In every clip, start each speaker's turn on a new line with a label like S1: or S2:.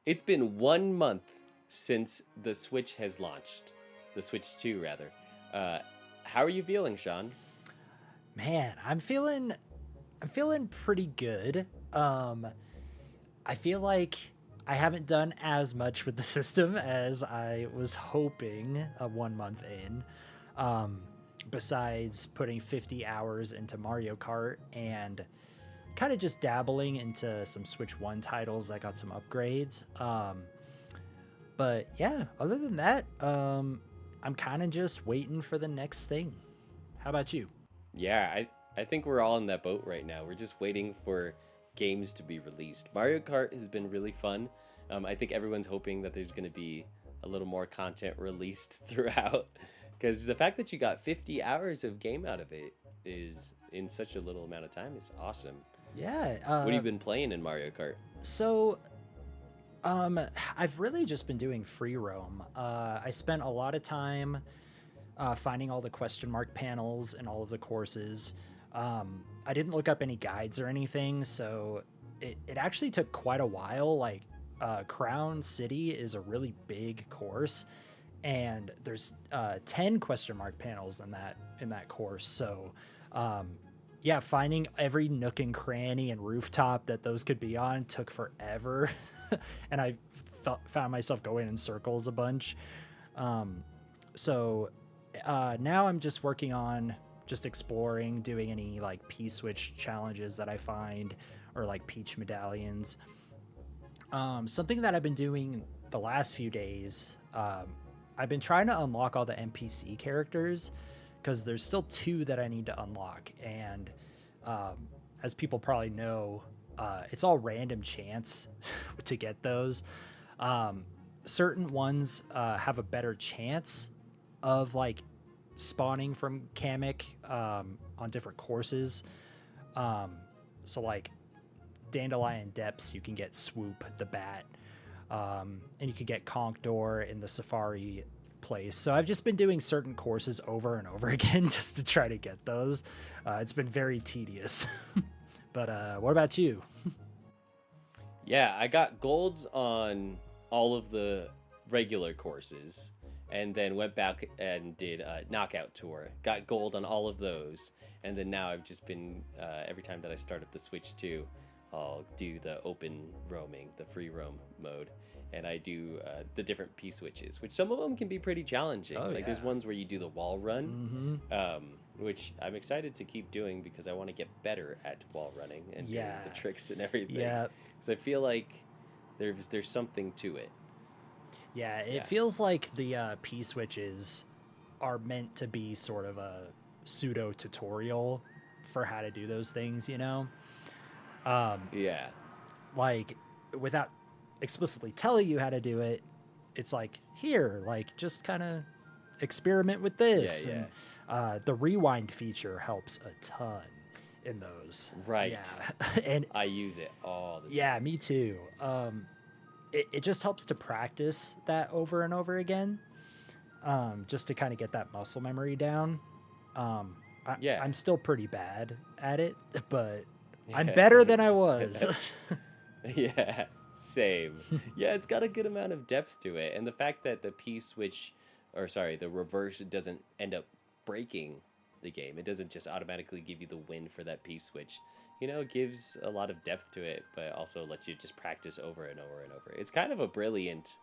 S1: It's been 1 month since the Switch has launched. The Switch 2, rather. Uh, how are you feeling, Sean?
S2: Man, I'm feeling pretty good. I feel like I haven't done as much with the system as I was hoping 1 month in. Um, Besides putting 50 hours into Mario Kart and kind of just dabbling into some Switch 1 titles that got some upgrades. But yeah, other than that, I'm kind of just waiting for the next thing. How about you?
S1: Yeah, I think we're all in that boat right now. We're just waiting for games to be released. Mario Kart has been really fun. I think everyone's hoping that there's going to be a little more content released throughout. Because the fact that you got 50 hours of game out of it is in such a little amount of time is awesome.
S2: Yeah.
S1: What have you been playing in Mario Kart?
S2: So I've really just been doing free roam. I spent a lot of time finding all the question mark panels and all of the courses. I didn't look up any guides or anything, so it actually took quite a while. Like, Crown City is a really big course, and there's 10 question mark panels in that course. So, um, yeah, finding every nook and cranny and rooftop that those could be on took forever, and I found myself going in circles a bunch. Um, so now I'm just working on just exploring, doing any like P Switch challenges that I find, or like Peach medallions. Something that I've been doing the last few days, I've been trying to unlock all the NPC characters because there's still two that I need to unlock. And as people probably know, it's all random chance to get those. Certain ones have a better chance of like spawning from Kamek on different courses. So like Dandelion Depths, you can get Swoop the Bat, and you can get Conk Door in the Safari place. So I've just been doing certain courses over and over again just to try to get those. It's been very tedious. But what about you?
S1: Yeah, I got golds on all of the regular courses and then went back and did a knockout tour. Got gold on all of those. And then now I've just been, every time that I start up the Switch 2, I'll do the open roaming, the free roam mode. And I do the different P switches, which some of them can be pretty challenging.
S2: Oh,
S1: Like there's
S2: yeah.
S1: ones where you do the wall run,
S2: Mm-hmm.
S1: which I'm excited to keep doing because I want to get better at wall running and doing
S2: Yeah.
S1: the tricks and everything.
S2: Yeah.
S1: Because I feel like there's something to it.
S2: Yeah, it
S1: Yeah.
S2: feels like the P switches are meant to be sort of a pseudo tutorial for how to do those things, you know?
S1: Yeah.
S2: Like, without explicitly telling you how to do it, it's like, here, like, just kind of experiment with
S1: Yeah,
S2: this.
S1: yeah.
S2: And the rewind feature helps a ton in those.
S1: Right.
S2: Yeah. And
S1: I use it all the time.
S2: yeah, me too. It just helps to practice that over and over again, just to kind of get that muscle memory down.
S1: Yeah.
S2: I'm still pretty bad at it, but I'm
S1: Yeah,
S2: better
S1: same.
S2: than I was.
S1: Yeah, same. Yeah, it's got a good amount of depth to it. And the fact that the P switch, or sorry, the reverse doesn't end up breaking the game. It doesn't just automatically give you the win for that P switch. It gives a lot of depth to it, but also lets you just practice over and over and over. It's kind of a brilliant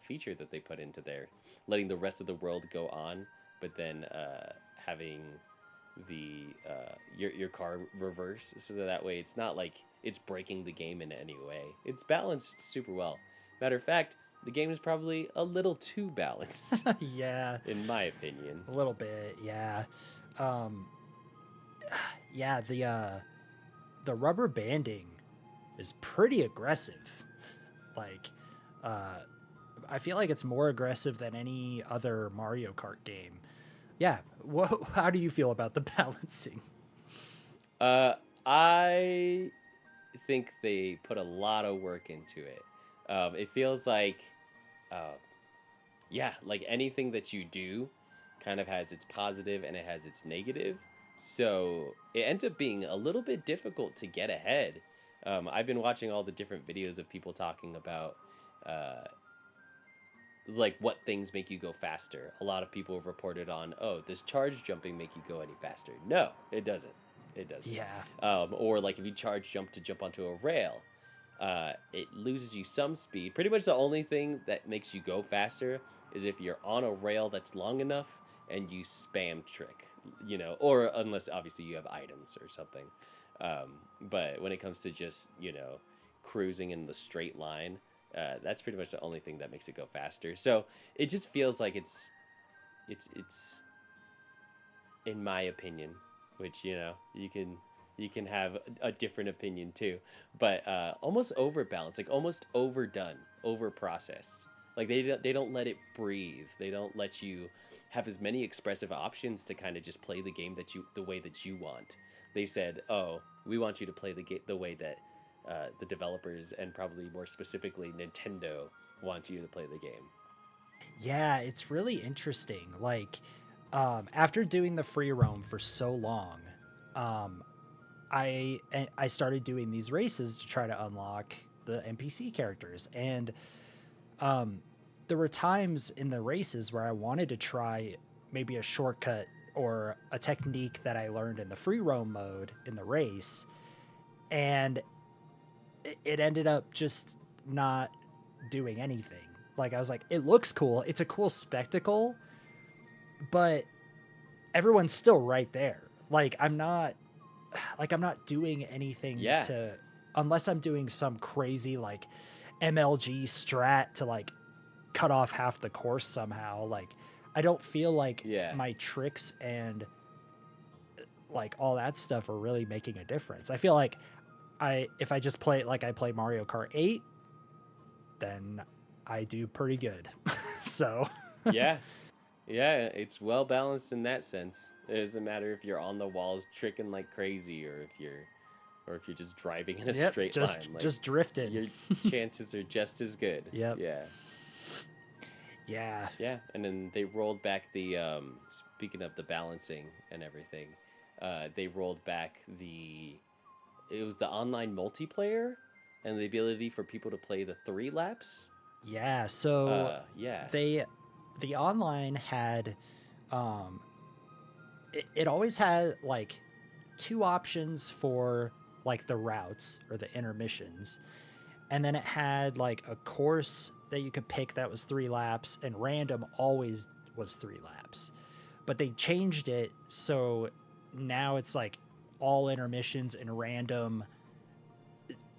S1: feature that they put into there, letting the rest of the world go on, but then having the your car reverse, so that way it's not like it's breaking the game in any way. It's balanced super well. Matter of fact, the game is probably a little too balanced,
S2: Yeah,
S1: in my opinion.
S2: a little bit. Yeah. Um, yeah, the rubber banding is pretty aggressive. Like, uh, I feel like it's more aggressive than any other Mario Kart game. Yeah. How do you feel about the balancing?
S1: I think they put a lot of work into it. It feels like, uh, yeah, like anything that you do kind of has its positive and it has its negative. So it ends up being a little bit difficult to get ahead I've been watching all the different videos of people talking about uh, like what things make you go faster. A lot of people have reported on, oh, does charge jumping make you go any faster? No, it doesn't. It doesn't.
S2: Yeah.
S1: Or like if you charge jump to jump onto a rail, it loses you some speed. Pretty much the only thing that makes you go faster is if you're on a rail that's long enough and you spam trick, or unless obviously you have items or something. But when it comes to just, cruising in the straight line, that's pretty much the only thing that makes it go faster. So it just feels like it's in my opinion, which, you can have a different opinion too, but almost overbalanced, like almost overdone, over processed. Like they don't let it breathe. They don't let you have as many expressive options to kind of just play the game the way that you want. They said, "Oh, we want you to play the game the way that the developers, and probably more specifically Nintendo, want you to play the game."
S2: Yeah, it's really interesting. Like, after doing the free roam for so long, um, I started doing these races to try to unlock the NPC characters, and there were times in the races where I wanted to try maybe a shortcut or a technique that I learned in the free roam mode in the race, and it ended up just not doing anything. Like, I was like, it looks cool, it's a cool spectacle, but everyone's still right there. I'm not doing anything
S1: Yeah.
S2: to, unless I'm doing some crazy like MLG strat to like cut off half the course somehow. Like, I don't feel like
S1: Yeah.
S2: my tricks and like all that stuff are really making a difference. I feel like if I just play it like I play Mario Kart 8, then I do pretty good. So
S1: Yeah. Yeah, it's well balanced in that sense. It doesn't matter if you're on the walls tricking like crazy, or if you're just driving in a
S2: yep,
S1: straight
S2: just
S1: line. Like,
S2: just drifting.
S1: your chances are just as good.
S2: Yep.
S1: Yeah.
S2: Yeah.
S1: Yeah, and then they rolled back the speaking of the balancing and everything, they rolled back it was the online multiplayer and the ability for people to play the 3 laps.
S2: Yeah, so
S1: Yeah.
S2: the online had it always had like 2 options for like the routes or the intermissions, and then it had like a course that you could pick that was 3 laps, and random always was 3 laps. But they changed it so now it's like all intermissions, and random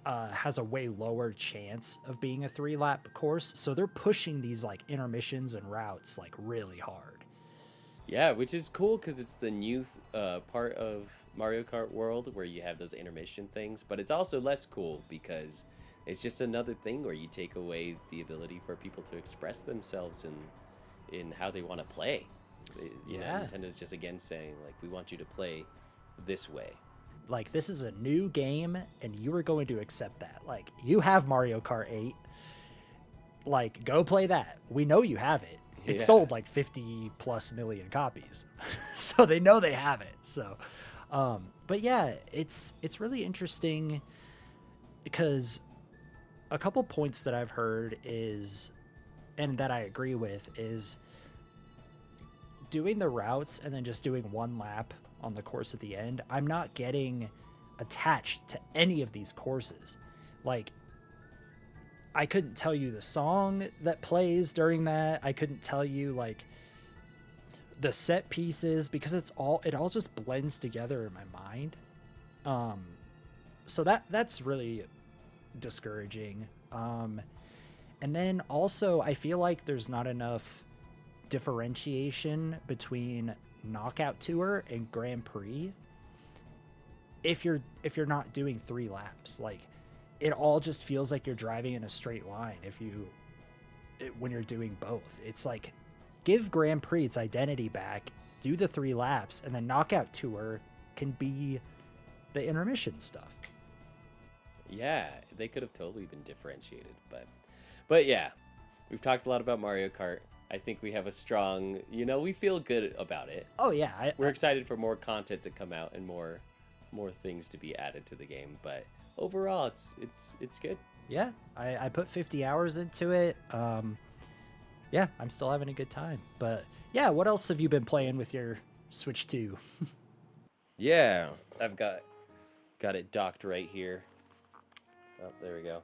S2: has a way lower chance of being a 3-lap course. So they're pushing these like intermissions and routes like really hard.
S1: Yeah, which is cool because it's the new part of Mario Kart World where you have those intermission things, but it's also less cool because it's just another thing where you take away the ability for people to express themselves in how they want to play. Nintendo's just again saying, like, we want you to play this way.
S2: Like, this is a new game and you are going to accept that. Like, you have Mario Kart 8. Like, go play that. We know you have it. It sold like 50 plus million copies. So they know they have it. So but yeah, it's really interesting because a couple points that I've heard is, and that I agree with, is doing the routes and then just doing 1 lap on the course at the end. I'm not getting attached to any of these courses. Like, I couldn't tell you the song that plays during that. I couldn't tell you like the set pieces because it all just blends together in my mind. So that's really discouraging. And then also I feel like there's not enough differentiation between Knockout Tour and Grand Prix if you're not doing 3 laps. Like, it all just feels like you're driving in a straight line when you're doing both. It's like, give Grand Prix its identity back, do the 3 laps, and then Knockout Tour can be the intermission stuff.
S1: Yeah, they could have totally been differentiated, but yeah, we've talked a lot about Mario Kart. I think we have a strong, we feel good about it.
S2: Oh yeah,
S1: We're excited for more content to come out and more things to be added to the game, but overall, it's good.
S2: Yeah, I put 50 hours into it. Yeah, I'm still having a good time. But yeah, what else have you been playing with your Switch 2?
S1: Yeah, I've got it docked right here. Oh, there we go.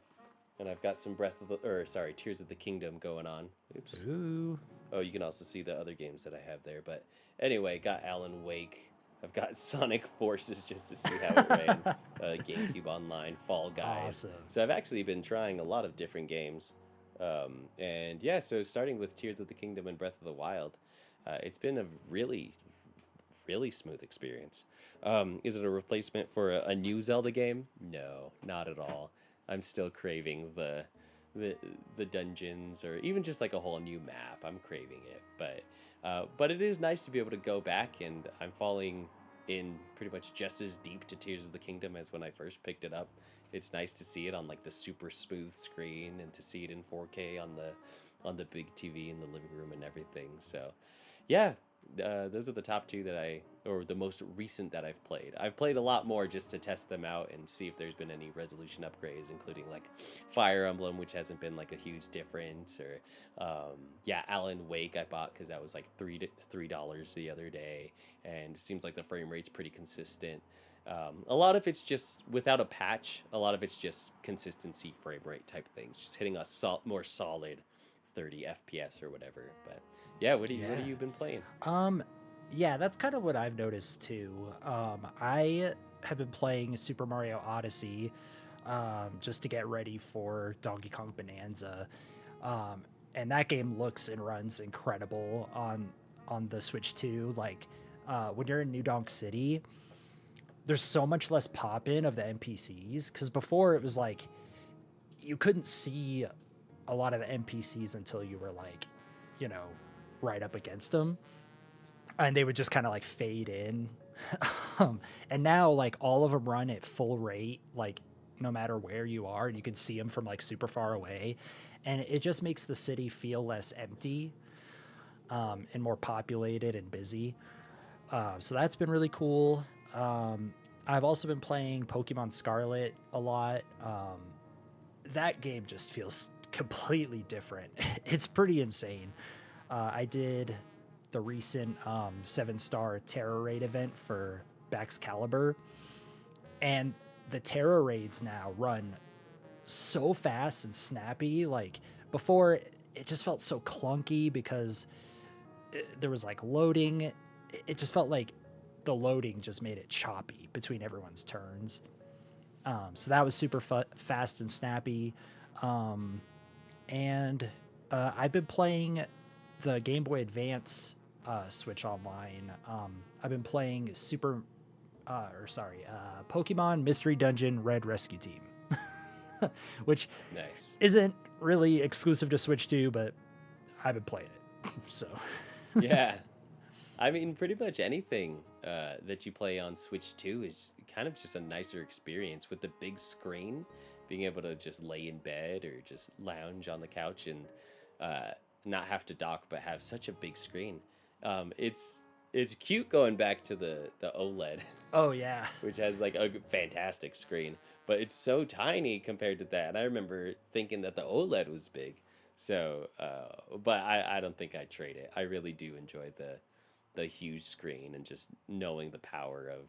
S1: And I've got some Tears of the Kingdom going on. Oops.
S2: Ooh.
S1: Oh, you can also see the other games that I have there. But anyway, got Alan Wake. I've got Sonic Forces just to see how it ran. GameCube Online, Fall Guys.
S2: Awesome.
S1: So I've actually been trying a lot of different games. And yeah, so starting with Tears of the Kingdom and Breath of the Wild, it's been a really, really smooth experience. Is it a replacement for a new Zelda game? No, not at all. I'm still craving the dungeons, or even just like a whole new map. I'm craving it, but it is nice to be able to go back, and I'm falling in pretty much just as deep to Tears of the Kingdom as when I first picked it up. It's nice to see it on like the super smooth screen, and to see it in 4K on the big TV in the living room and everything. So, yeah, those are the top two or the most recent that I've played. I've played a lot more just to test them out and see if there's been any resolution upgrades, including like Fire Emblem, which hasn't been like a huge difference, or Alan Wake I bought because that was like $3 the other day, and it seems like the frame rate's pretty consistent. A lot of it's just without a patch. A lot of it's just consistency, frame rate type things, just hitting a more solid 30 FPS or whatever. But yeah, what have you been playing?
S2: Yeah, that's kind of what I've noticed too. I have been playing Super Mario Odyssey just to get ready for Donkey Kong Bonanza. And that game looks and runs incredible on the Switch 2. Like when you're in New Donk City, there's so much less pop-in of the NPCs, because before it was like you couldn't see a lot of the NPCs until you were like, right up against them, and they would just kind of like fade in. And now like all of them run at full rate, like no matter where you are, and you can see them from like super far away, and it just makes the city feel less empty and more populated and busy. So that's been really cool. I've also been playing Pokemon Scarlet a lot. That game just feels completely different. It's pretty insane. I did the recent 7-star Terror Raid event for Baxcalibur, and the Terror Raids now run so fast and snappy. Like before, it just felt so clunky because there was like loading. It just felt like the loading just made it choppy between everyone's turns. So that was super fast and snappy. And I've been playing the Game Boy Advance Switch Online. I've been playing Pokemon Mystery Dungeon Red Rescue Team, which isn't really exclusive to Switch 2, but I've been playing it. So
S1: yeah, I mean, pretty much anything that you play on Switch 2 is kind of just a nicer experience with the big screen, being able to just lay in bed or just lounge on the couch and not have to dock, but have such a big screen. It's cute going back to the OLED.
S2: Oh yeah,
S1: which has like a fantastic screen, but it's so tiny compared to that. And I remember thinking that the OLED was big. So, but I don't think I'd trade it. I really do enjoy the huge screen, and just knowing the power of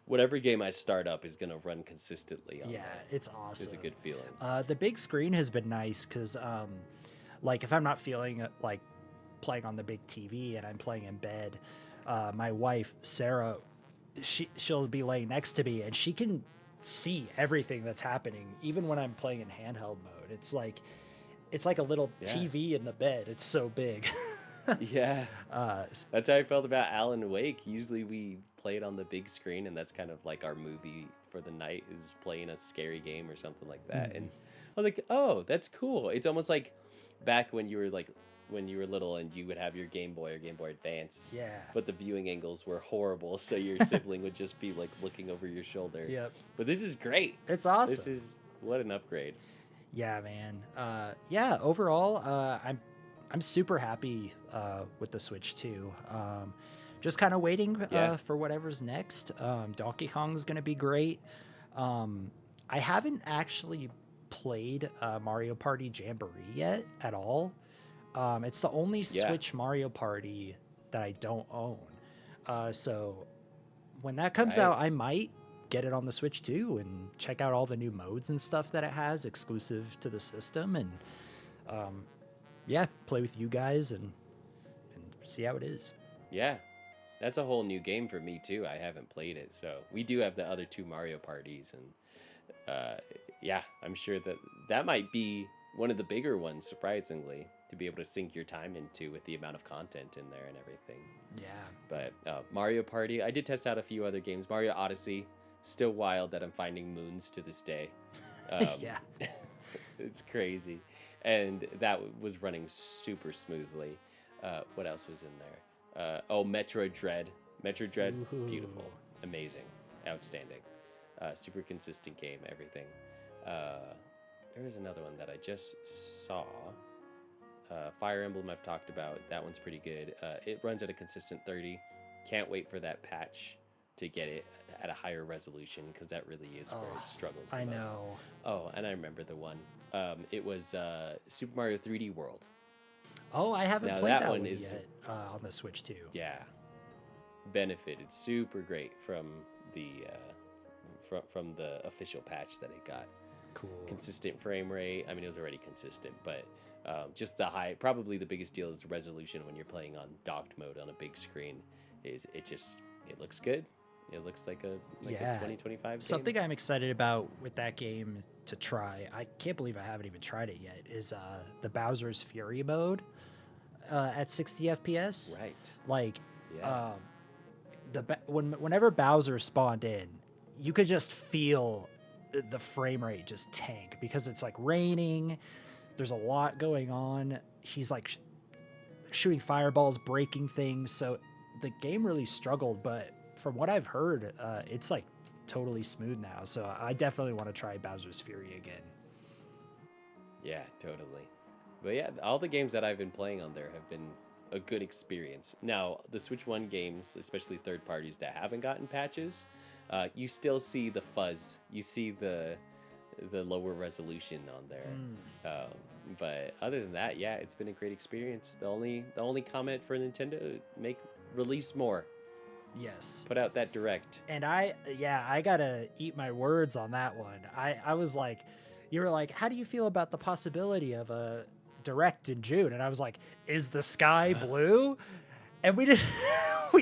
S1: whatever game I start up is going to run consistently on that.
S2: It's awesome.
S1: It's a good feeling.
S2: The big screen has been nice because, like, if I'm not feeling like playing on the big TV and I'm playing in bed, my wife, Sarah, she'll be laying next to me and she can see everything that's happening, even when I'm playing in handheld mode. It's like a little TV in the bed. It's so big.
S1: Yeah. That's how I felt about Alan Wake. Usually we play it on the big screen, and that's kind of like our movie for the night, is playing a scary game or something like that. And I was like, oh, that's cool. It's almost like back when you were little and you would have your Game Boy or Game Boy Advance.
S2: Yeah.
S1: But the viewing angles were horrible, so your sibling would just be like looking over your shoulder.
S2: Yep.
S1: But this is great.
S2: It's awesome.
S1: This is what an upgrade.
S2: Yeah, man. Overall, I'm super happy with the Switch 2. Just kind of waiting for whatever's next. Donkey Kong's gonna be great. I haven't actually played Mario Party Jamboree yet at all. It's the only
S1: Yeah.
S2: Switch Mario Party that I don't own. So when that comes
S1: Right.
S2: out, I might get it on the Switch too and check out all the new modes and stuff that it has exclusive to the system, and yeah, play with you guys and see how it is.
S1: Yeah. That's a whole new game for me too. I haven't played it. So we do have the other two Mario parties, and yeah, I'm sure that that might be one of the bigger ones, surprisingly, to be able to sink your time into with the amount of content in there and everything.
S2: Yeah.
S1: But Mario Party, I did test out a few other games. Mario Odyssey, still wild that I'm finding moons to this day.
S2: Yeah.
S1: It's crazy. And that was running super smoothly. What else was in there? Metroid Dread. Metroid Dread,
S2: Ooh.
S1: beautiful, amazing, outstanding. Super consistent game, everything. There was another one that I just saw. Fire Emblem I've talked about. That one's pretty good. It runs at a consistent 30. Can't wait for that patch to get it at a higher resolution, because that really is where it struggles the
S2: I
S1: most.
S2: know.
S1: Oh, and I remember the one. It was Super Mario 3D World.
S2: Oh, I haven't
S1: Now
S2: played
S1: that
S2: that
S1: one
S2: one
S1: is-
S2: yet on the Switch too.
S1: Yeah, benefited super great from the from the official patch that it got.
S2: Cool.
S1: Consistent frame rate. I mean, it was already consistent, but just the high. Probably the biggest deal is the resolution when you're playing on docked mode on a big screen. It looks good. It looks like a
S2: Yeah.
S1: 2025 game.
S2: Something I'm excited about with that game to try, I can't believe I haven't even tried it yet, is the Bowser's Fury mode at 60 FPS.
S1: Right.
S2: Like,
S1: Yeah.
S2: whenever Bowser spawned in, you could just feel the frame rate just tank, because it's like raining. There's a lot going on. He's like shooting fireballs, breaking things. So the game really struggled, but from what I've heard, it's like totally smooth now. So I definitely want to try Bowser's Fury again.
S1: Yeah, totally. But yeah, all the games that I've been playing on there have been a good experience. Now, the Switch One games, especially third parties that haven't gotten patches, you still see the fuzz. You see the lower resolution on there. But other than that, yeah, it's been a great experience. The only comment for Nintendo: release more.
S2: Yes.
S1: Put out that direct.
S2: And I gotta eat my words on that one. I was like, you were like, how do you feel about the possibility of a direct in June? And I was like, is the sky blue? And we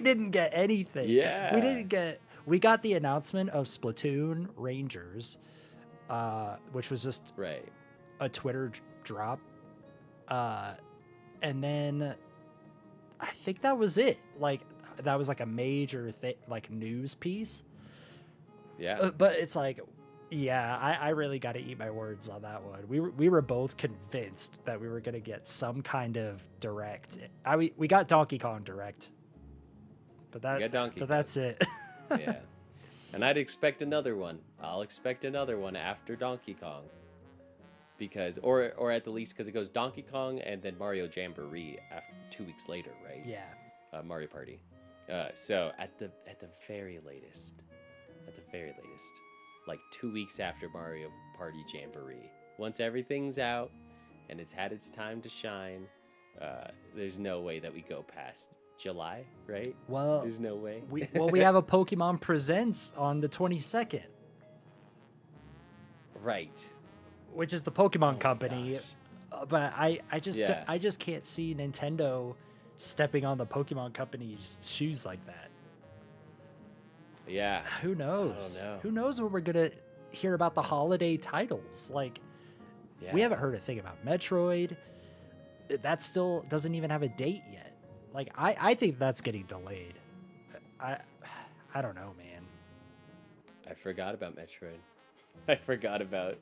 S2: didn't get anything.
S1: Yeah.
S2: We got the announcement of Splatoon Rangers, which was just
S1: Right.
S2: a Twitter drop. And then I think that was it. Like, that was like a major like news piece.
S1: Yeah.
S2: But it's like, yeah, I really got to eat my words on that one. We were both convinced that we were gonna get some kind of direct. We got Donkey Kong Direct, but that's it.
S1: Yeah. And I'd expect another one. I'll expect another one after Donkey Kong. Because or at the least, because it goes Donkey Kong and then Mario Jamboree after 2 weeks later, right?
S2: Yeah.
S1: Mario Party. So at the very latest, like 2 weeks after Mario Party Jamboree, once everything's out and it's had its time to shine, there's no way that we go past July, right?
S2: Well,
S1: There's no way.
S2: we have a Pokemon Presents on the 22nd,
S1: Right.
S2: which is the Pokemon
S1: my
S2: company.
S1: gosh.
S2: But I just
S1: Yeah.
S2: I just can't see Nintendo stepping on the Pokemon company's shoes like that.
S1: Yeah.
S2: Who knows?
S1: know.
S2: Who knows when we're gonna hear about the holiday titles? Like,
S1: Yeah.
S2: we haven't heard a thing about Metroid. That still doesn't even have a date yet. Like, I think that's getting delayed. I don't know, man.
S1: I forgot about Metroid. I forgot about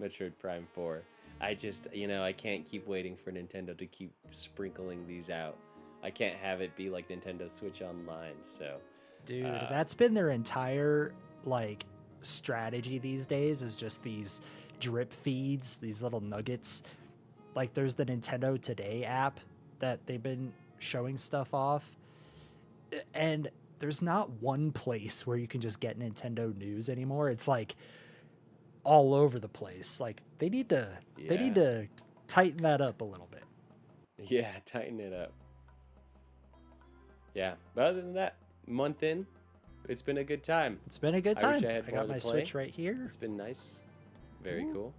S1: Metroid Prime 4. I just, I can't keep waiting for Nintendo to keep sprinkling these out. I can't have it be like Nintendo Switch Online, so.
S2: Dude, that's been their entire, like, strategy these days, is just these drip feeds, these little nuggets. Like, there's the Nintendo Today app that they've been showing stuff off. And there's not one place where you can just get Nintendo news anymore. It's like all over the place. Like they need to tighten that up a little bit.
S1: Yeah, tighten it up. Yeah, but other than that, month in, it's been a good time.
S2: It's been a good
S1: I wish
S2: time.
S1: I had
S2: I
S1: more
S2: got
S1: to
S2: my
S1: play.
S2: Switch right here.
S1: It's been nice. Very
S2: Ooh.
S1: cool.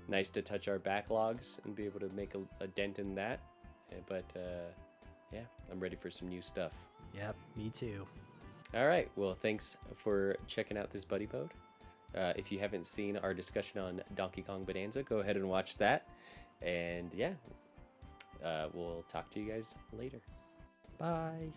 S1: Nice to touch our backlogs and be able to make a dent in that. But yeah, I'm ready for some new stuff.
S2: Yep, me too.
S1: All right. Well, thanks for checking out this buddy mode. If you haven't seen our discussion on Donkey Kong Bonanza, go ahead and watch that. And yeah, we'll talk to you guys later.
S2: Bye.